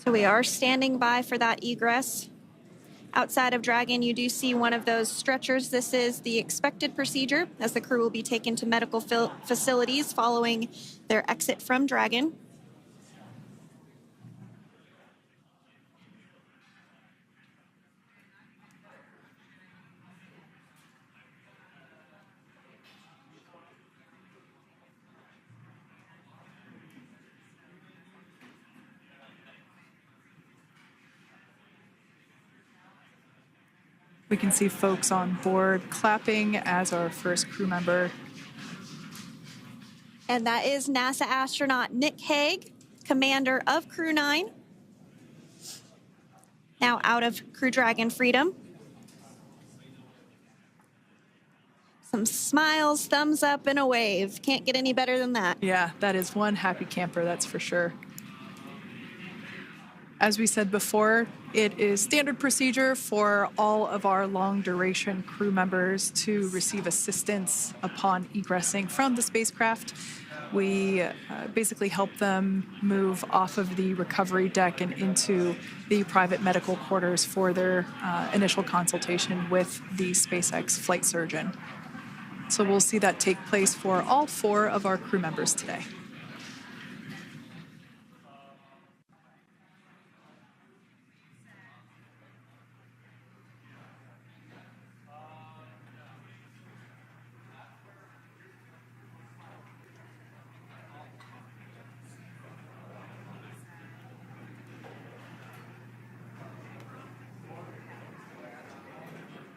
So we are standing by for that egress. Outside of Dragon, you do see one of those stretchers. This is the expected procedure, as the crew will be taken to medical facilities following their exit from Dragon. We can see folks on board clapping as our first crew member. And that is NASA astronaut Nick Hague, commander of Crew 9. Now out of Crew Dragon Freedom. Some smiles, thumbs up, and a wave. Can't get any better than that. Yeah, that is one happy camper, that's for sure. As we said before, it is standard procedure for all of our long-duration crew members to receive assistance upon egressing from the spacecraft. We basically help them move off of the recovery deck and into the private medical quarters for their initial consultation with the SpaceX flight surgeon. So we'll see that take place for all 4 of our crew members today.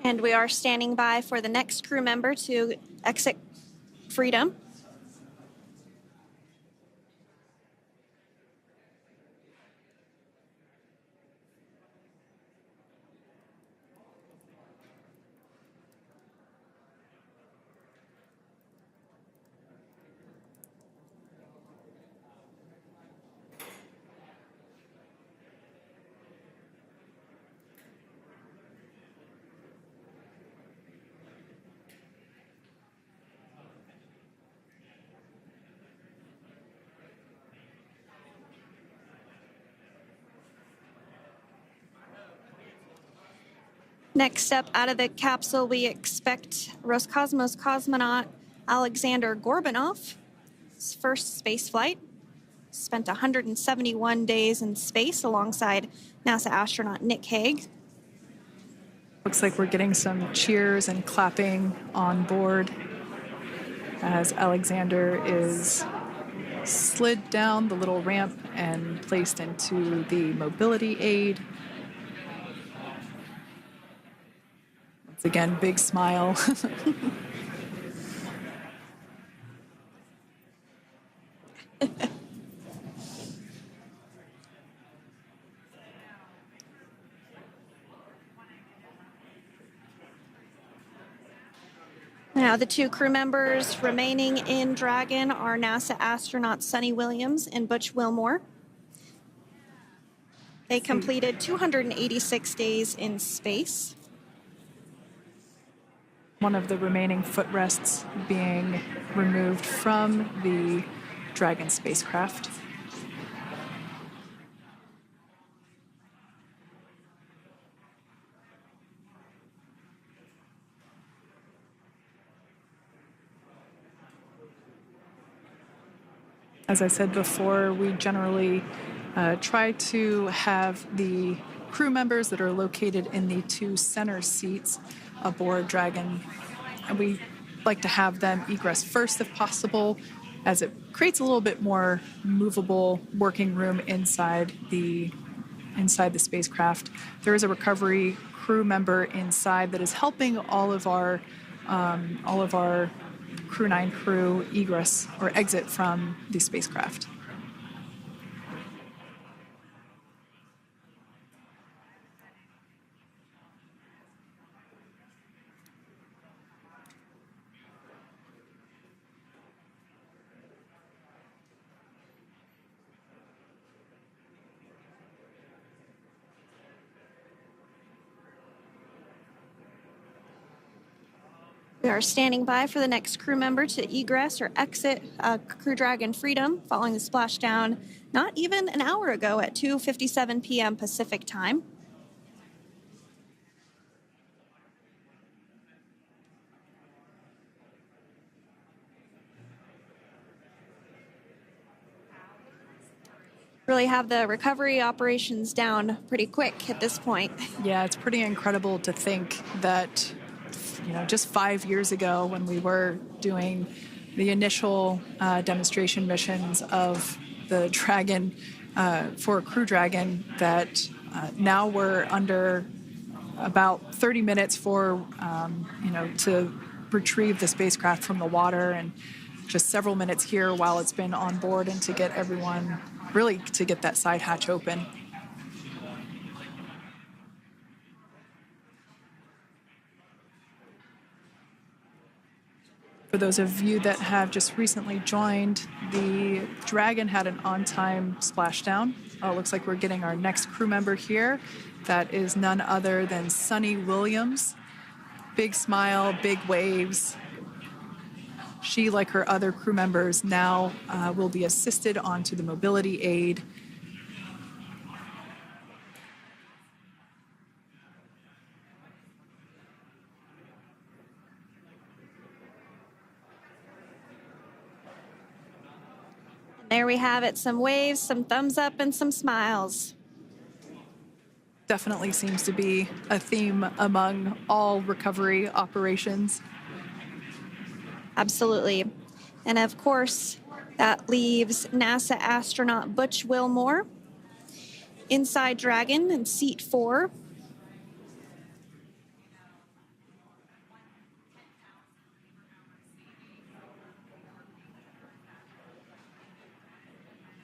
And we are standing by for the next crew member to exit Freedom. Next up out of the capsule, we expect Roscosmos cosmonaut Alexander Gorbanov. His first space flight. Spent 171 days in space alongside NASA astronaut Nick Hague. Looks like we're getting some cheers and clapping on board as Alexander is slid down the little ramp and placed into the mobility aid. Once again, big smile. Now, the 2 crew members remaining in Dragon are NASA astronaut Suni Williams and Butch Wilmore. They completed 286 days in space. One of the remaining footrests being removed from the Dragon spacecraft. As I said before, we generally try to have the crew members that are located in the 2 center seats aboard Dragon, and we like to have them egress first if possible, as it creates a little bit more movable working room inside the spacecraft. There is a recovery crew member inside that is helping all of our Crew 9 crew egress or exit from the spacecraft. We are standing by for the next crew member to egress or exit Crew Dragon Freedom following the splashdown not even an hour ago at 2:57 p.m. Pacific time. Really have the recovery operations down pretty quick at this point. Yeah, it's pretty incredible to think that, just 5 years ago when we were doing the initial demonstration missions of the Dragon for Crew Dragon, that now we're under about 30 minutes for, to retrieve the spacecraft from the water, and just several minutes here while it's been on board and to get everyone, really to get that side hatch open. For those of you that have just recently joined, the Dragon had an on-time splashdown. It looks like we're getting our next crew member here. That is none other than Suni Williams. Big smile, big waves. She, like her other crew members, now will be assisted onto the mobility aid. There we have it, some waves, some thumbs up, and some smiles. Definitely seems to be a theme among all recovery operations. Absolutely. And of course, that leaves NASA astronaut Butch Wilmore inside Dragon in seat 4.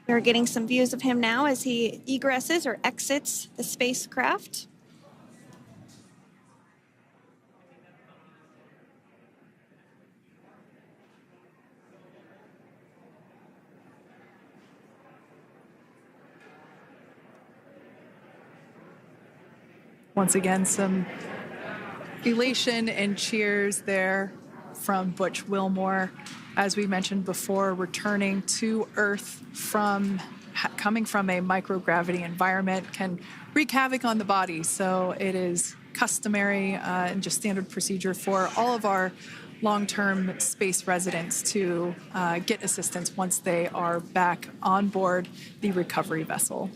We're getting some views of him now as he egresses or exits the spacecraft. Once again, some elation and cheers there from Butch Wilmore. As we mentioned before, returning to Earth coming from a microgravity environment can wreak havoc on the body. So it is customary and just standard procedure for all of our long-term space residents to get assistance once they are back on board the recovery vessel.